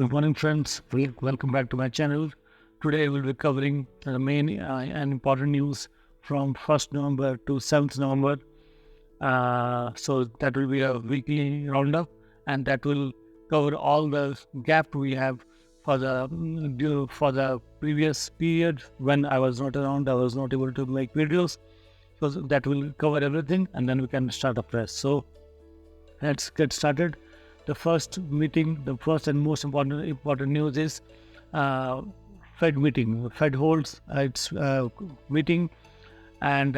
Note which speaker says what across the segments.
Speaker 1: Good morning, friends. Welcome back to my channel. Today we'll be covering the main and important news from 1st November to 7th November. So that will be a weekly roundup, and that will cover all the gap we have for the previous period when I was not around. I was not able to make videos. So that will cover everything, and then we can start afresh. So let's get started. The first and most important news is Fed meeting. Fed holds its meeting and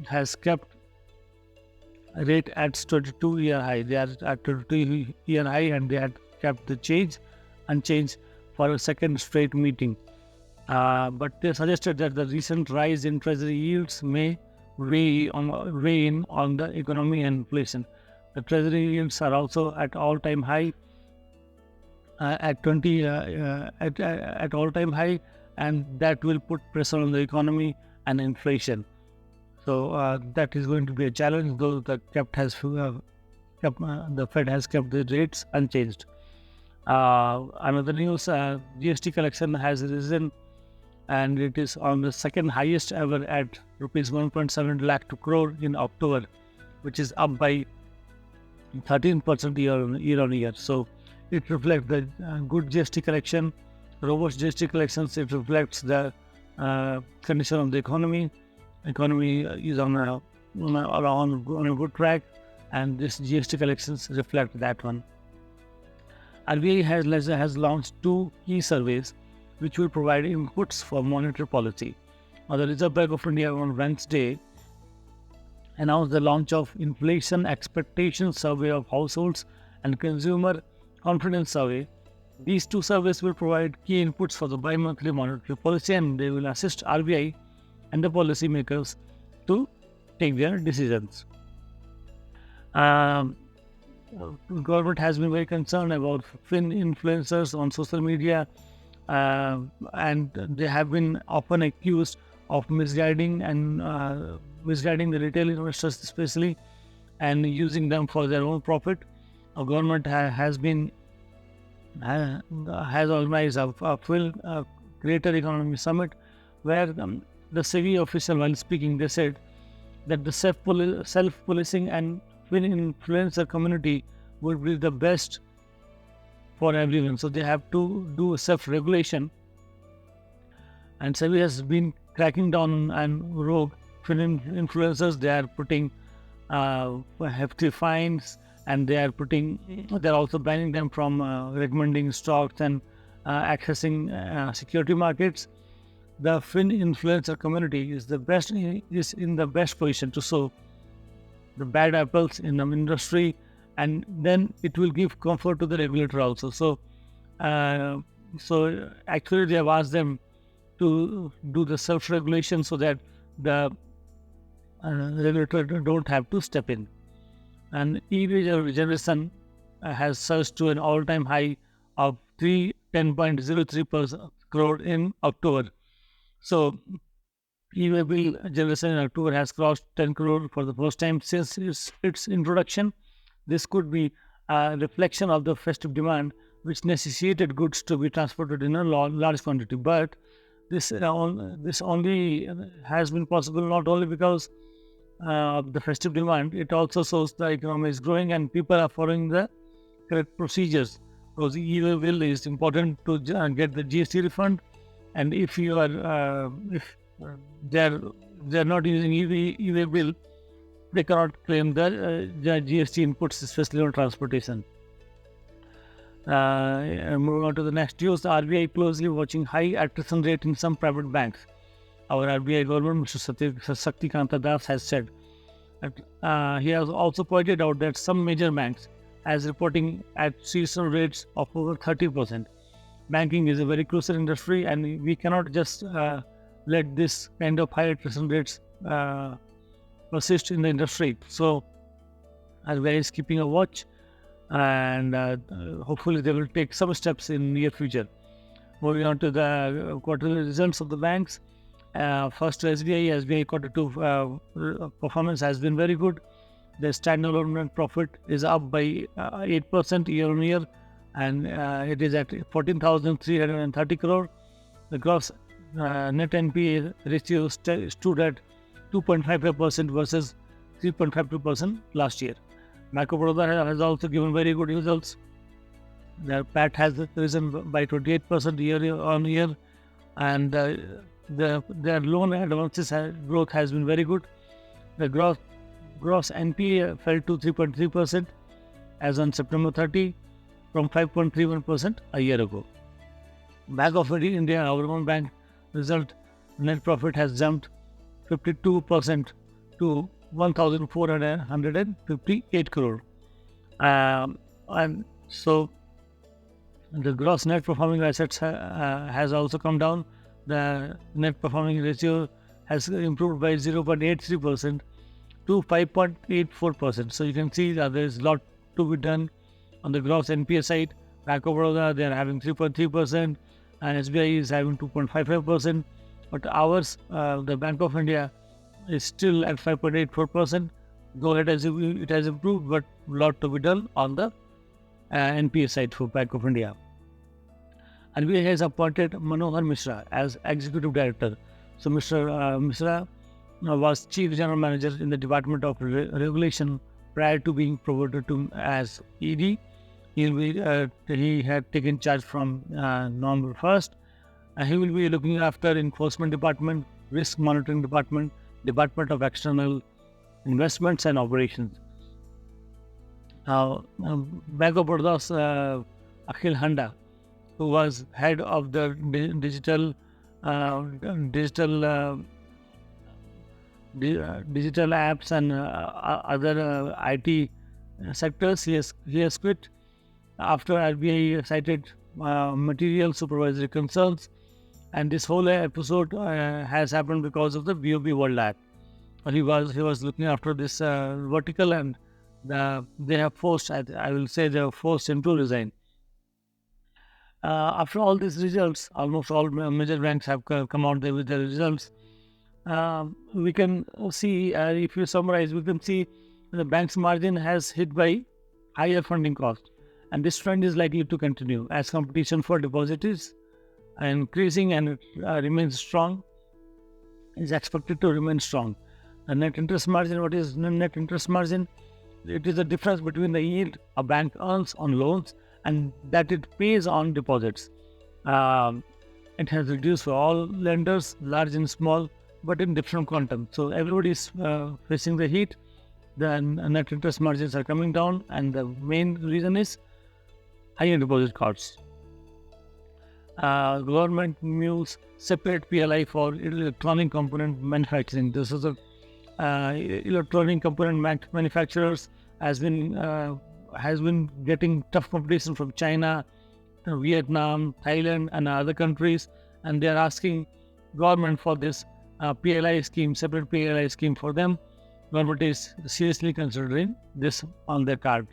Speaker 1: has kept rate at 22-year high. They are at 22-year high, and they had kept the change unchanged for a second straight meeting. But they suggested that the recent rise in treasury yields may weigh in on the economy and inflation. The treasury yields are also at all-time high, at all-time high, and that will put pressure on the economy and inflation. So that is going to be a challenge, though the Fed has kept the rates unchanged. Another news: GST collection has risen, and it is on the second highest ever at rupees 1.7 lakh crore in October, which is up by 13% year on year. So it reflects the good GST collection, robust GST collections. It reflects the condition of the economy. Economy is on a good track, and this GST collections reflect that one. RBI has launched two key surveys which will provide inputs for monetary policy. Now, the Reserve Bank of India on Wednesday announced the launch of Inflation Expectation Survey of Households and Consumer Confidence Survey. These two surveys will provide key inputs for the bi-monthly monetary policy, and they will assist RBI and the policymakers to take their decisions. Government has been very concerned about influencers on social media, and they have been often accused of misguiding the retail investors especially, and using them for their own profit. Our government has organized a full Greater Economy Summit, where the SEBI official, while speaking, they said that the self-policing and influencer community would be the best for everyone. So they have to do self-regulation, and SEBI has been cracking down on rogue influencers. They are putting hefty fines, and they are also banning them from recommending stocks and accessing security markets. The influencer community is in the best position to show the bad apples in the industry, and then it will give comfort to the regulator also. So actually they have asked them to do the self-regulation so that the regulator don't have to step in. And EV generation has surged to an all-time high of 10.03 crore in October. So e-vehicle generation in October has crossed 10 crore for the first time since its introduction. This could be a reflection of the festive demand, which necessitated goods to be transported in a large quantity. But this only has been possible not only because of the festive demand. It also shows the economy is growing and people are following the correct procedures. Because e-way is important to get the GST refund, and if you are they're not using e-way bill, they cannot claim the GST inputs, especially on transportation. Moving on to the next news, the RBI closely watching high attrition rate in some private banks. Our RBI governor, Mr. Shaktikanta Das, has said that he has also pointed out that some major banks as reporting at seasonal rates of over 30%. Banking is a very crucial industry, and we cannot just let this kind of high attrition rates persist in the industry. So RBI is keeping a watch, and hopefully they will take some steps in near future. Moving on to the quarterly results of the banks. First, SBI quarter 2 performance has been very good. The standalone net profit is up by 8% year on year and it is at 14,330 crore. The gross net NPA ratio stood at 2.55% versus 3.52% last year. Bank of Baroda has also given very good results. Their PAT has risen by 28% year on year, and their loan advances growth has been very good. The gross NPA fell to 3.3% as on September 30 from 5.31% a year ago. Bank of India, our own bank, result net profit has jumped 52% to 1,458 crore. And so the gross net performing assets has also come down. The net performing ratio has improved by 0.83% to 5.84%. So you can see that there is a lot to be done on the gross NPA side. Bank of Baroda, they are having 3.3%, and SBI is having 2.55%. But ours, the Bank of India, is still at 5.84%. Though it has improved, but a lot to be done on the NPA side for Bank of India. RBI has appointed Manohar Mishra as Executive Director. So Mr. Mishra was Chief General Manager in the Department of Regulation prior to being promoted to as ED. He had taken charge from November 1st. He will be looking after Enforcement Department, Risk Monitoring Department, Department of External Investments and Operations. Bank of Baroda's Akhil Handa, who was head of the digital apps and other IT sectors, he has quit after RBI cited material supervisory concerns, and this whole episode has happened because of the BOB World App. He was looking after this vertical, and they have forced, I will say, they have forced him to resign. After all these results, almost all major banks have come out there with their results. We can see, if you summarize, we can see the bank's margin has hit by higher funding cost, and this trend is likely to continue as competition for deposit is increasing, and it remains strong, is expected to remain strong. The net interest margin, what is net interest margin? It is the difference between the yield a bank earns on loans and that it pays on deposits. It has reduced for all lenders, large and small, but in different quantum. So everybody is facing the heat. The net interest margins are coming down, and the main reason is higher deposit costs. Government moves separate PLI for electronic component manufacturing. This is a electronic component manufacturers has been getting tough competition from China, Vietnam, Thailand, and other countries, and they are asking government for this PLI scheme, separate PLI scheme for them. Government is seriously considering this on their card.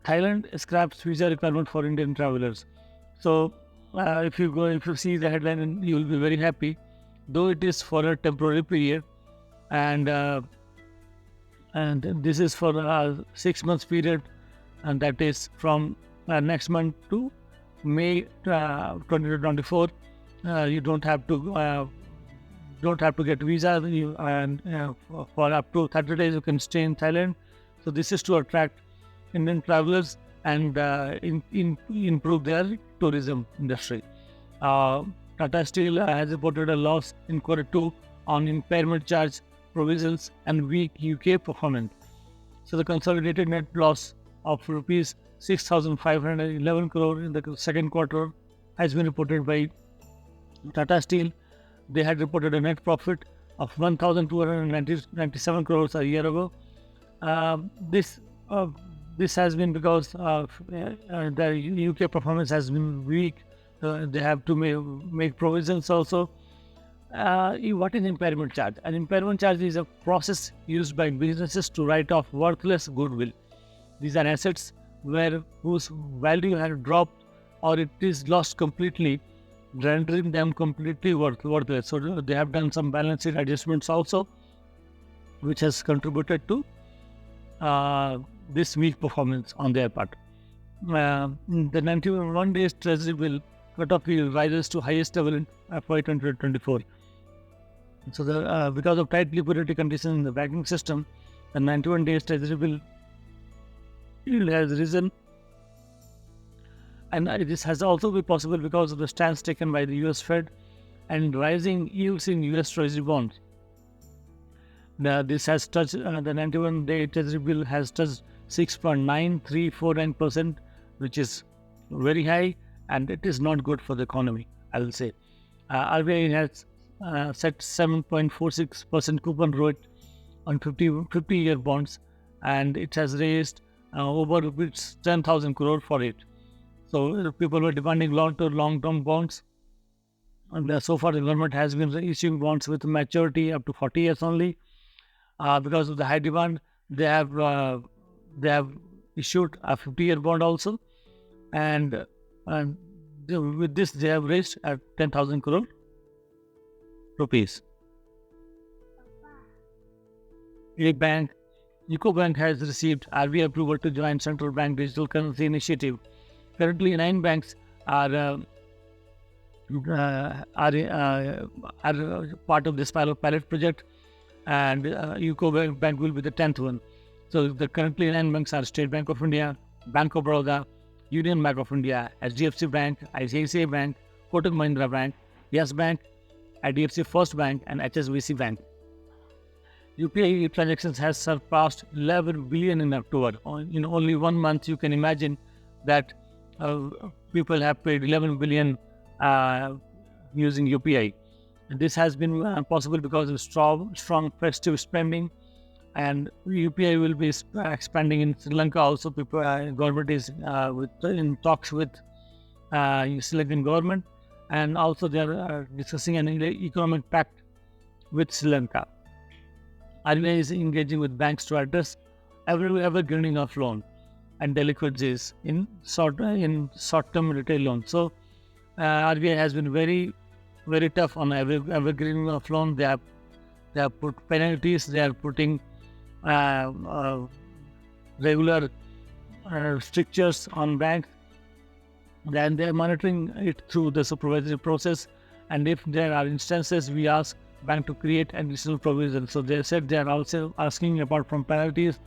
Speaker 1: Thailand scraps visa requirement for Indian travelers. So if you see the headline, you will be very happy, though it is for a temporary period, and this is for a 6 months period, and that is from next month to May 2024. You don't have to get visa, and for up to 30 days you can stay in Thailand. So this is to attract Indian travelers and improve their tourism industry. Tata Steel has reported a loss in Q2 on impairment charge, provisions, and weak UK performance. So the consolidated net loss of rupees 6,511 crore in the second quarter has been reported by Tata Steel. They had reported a net profit of 1,297 crores a year ago. This has been because the UK performance has been weak. They have to make provisions also. What is impairment charge? An impairment charge is a process used by businesses to write off worthless goodwill. These are assets whose value has dropped or it is lost completely, rendering them completely worthless. So they have done some balance sheet adjustments also, which has contributed to this weak performance on their part. The 91 days Treasury bill cutoff yield rises to highest level in FY 2024. So, because of tight liquidity conditions in the banking system, the 91 days Treasury bill yield has risen, and this has also been possible because of the stance taken by the US Fed and rising yields in US Treasury bonds. Now, this has touched the 91-day Treasury bill has touched 6.9349%, which is very high, and it is not good for the economy, I will say. RBI has set 7.46% coupon rate on 50-year bonds, and it has raised over 10,000 crore for it. So people were demanding long-term bonds, and so far the government has been issuing bonds with maturity up to 40 years only. Because of the high demand, they have issued a 50-year bond also, and with this they have raised at 10,000 crore rupees. UCO Bank has received RBI approval to join Central Bank Digital Currency Initiative. Currently, 9 banks are part of this pilot project, and UCO Bank will be the 10th one. So, the currently 9 banks are State Bank of India, Bank of Baroda, Union Bank of India, HDFC Bank, ICICI Bank, Kotak Mahindra Bank, Yes Bank, IDFC First Bank, and HSBC Bank. UPI transactions has surpassed 11 billion in October. In only 1 month, you can imagine that people have paid 11 billion using UPI. This has been possible because of strong festive spending, and UPI will be expanding in Sri Lanka also. Government is in talks with Sri Lankan government, and also they are discussing an economic pact with Sri Lanka. RBI is engaging with banks to address evergreening of loan and delinquencies in short-term retail loans. So RBI has been very tough on evergreening of loan. They have put penalties. They are putting regular strictures on banks. Then they are monitoring it through the supervisory process. And if there are instances, we ask bank to create additional provisions. So they said they are also asking, apart from penalties,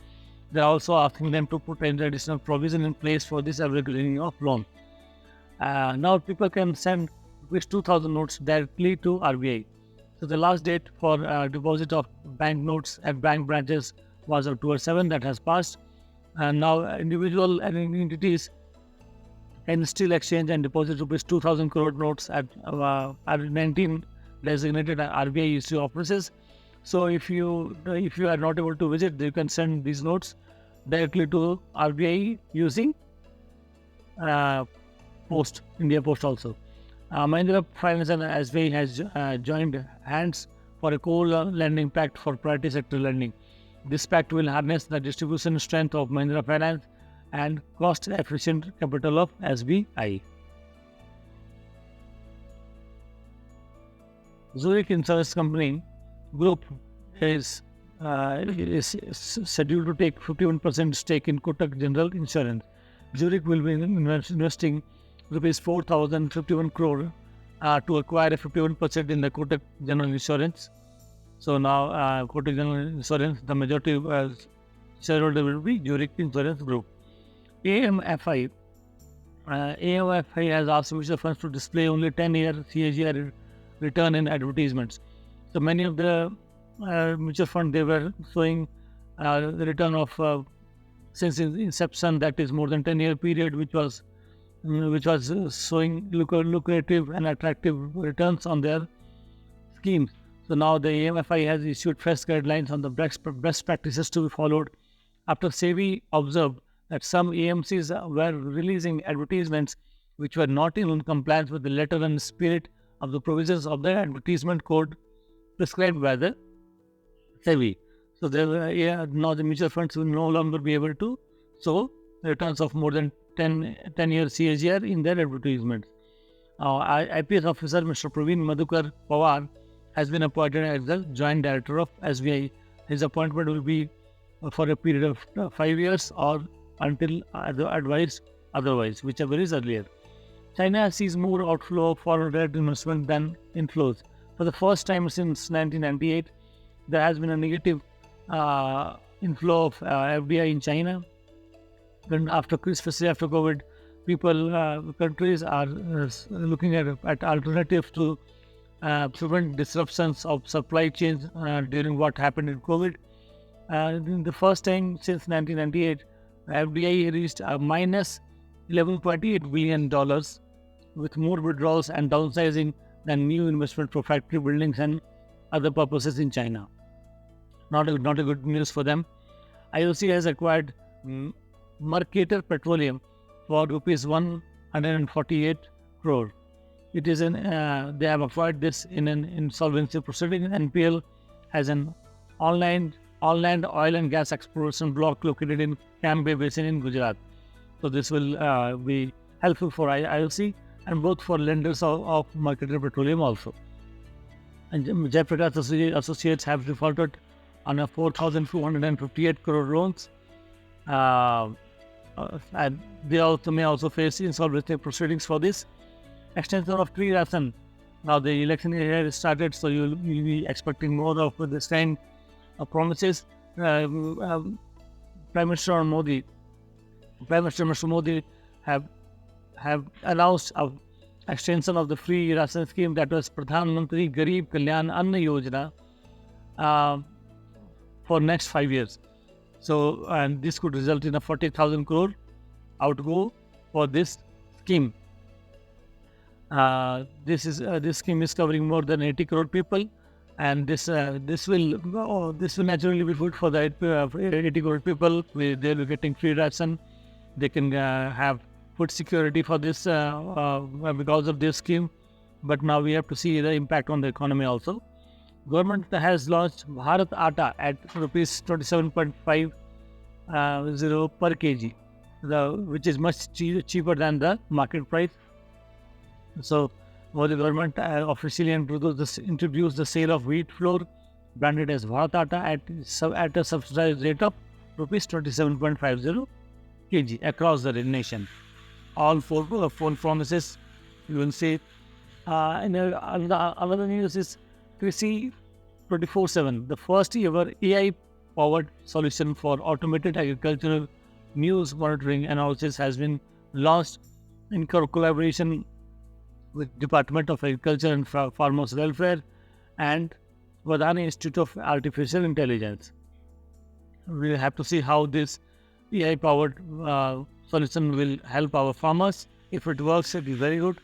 Speaker 1: they are also asking them to put an additional provision in place for this evergreening of loan. Now people can send 2,000 notes directly to RBI. So the last date for deposit of bank notes at bank branches was October 7. That has passed, and now individual and entities can still exchange and deposit rupees 2,000 crore notes at 19 designated RBI issue offices. So if you are not able to visit, you can send these notes directly to RBI using India Post also. Mahindra Finance and SBI has joined hands for a co-lending pact for priority sector lending. This pact will harness the distribution strength of Mahindra Finance and cost-efficient capital of SBI. Zurich Insurance Company Group is scheduled to take 51% stake in Kotak General Insurance. Zurich will be investing rupees 4,051 crore to acquire a 51% in the Kotak General Insurance. So now Kotak General Insurance, the majority shareholder will be Zurich Insurance Group. AMFI has asked mutual funds to display only 10-year CAGR return in advertisements. So many of the mutual funds, they were showing the return of since inception, that is more than 10-year period, which was showing lucrative and attractive returns on their schemes. So now the AMFI has issued fresh guidelines on the best practices to be followed after SEBI observed that some AMCs were releasing advertisements which were not in compliance with the letter and spirit of the provisions of the advertisement code prescribed by the SEBI. So now the mutual funds will no longer be able to show returns of more than 10-year CAGR in their advertisements. IPS officer Mr. Praveen Madhukar Pawar has been appointed as the Joint Director of SBI. His appointment will be for a period of 5 years or until advised otherwise, whichever is earlier. China sees more outflow of foreign direct investment than inflows. For the first time since 1998, there has been a negative inflow of FDI in China. Then especially after COVID, countries are looking at alternatives to prevent disruptions of supply chains during what happened in COVID. In the first time since 1998, FDI reached a minus $11.8 billion with more withdrawals and downsizing than new investment for factory buildings and other purposes in China. Not a good news for them. IOC has acquired Mercator Petroleum for rupees 148 crore. It is they have acquired this in an insolvency proceeding. NPL has an online oil and gas exploration block located in Cam Bay Basin in Gujarat. So this will be helpful for IOC and both for lenders of Mercator Petroleum also. And Jaiprakash Associates have defaulted on a 4,258 crore loans. And they may also face insolvency proceedings for this. Extension of free ration. Now the election year has started, so you'll be expecting more of this kind of promises. Prime Minister Mr. Modi have announced an extension of the free ration scheme, that was Pradhan Mantri Garib Kalyan Anna Yojana, for next 5 years. So, and this could result in a 40,000 crore outgo for this scheme. This scheme is covering more than 80 crore people, and this will naturally be good for the 80 crore people. They'll be getting free ration. They can have food security for this because of this scheme. But now we have to see the impact on the economy also. Government has launched Bharat Atta at rupees 27.50 per kg, which is much cheaper than the market price. So, the government officially introduced the sale of wheat flour branded as Bharat Atta at a subsidized rate of rupees 27.50 kg across the nation. All four promises you will see. Another news is Krishi 24/7, the first ever AI-powered solution for automated agricultural news monitoring analysis has been launched in collaboration with Department of Agriculture and Farmers Welfare and Vadani Institute of Artificial Intelligence. We'll have to see how this AI-powered solution will help our farmers. If it works, it is very good.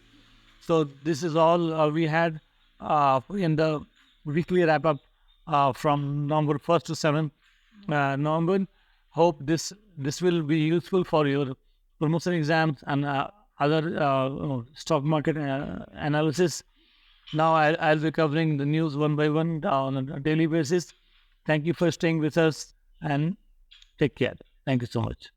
Speaker 1: So this is all we had in the weekly wrap-up from November 1st to 7th November. Hope this will be useful for your promotion exams and other stock market analysis. Now I'll be covering the news one by one on a daily basis. Thank you for staying with us and take care. Thank you so much.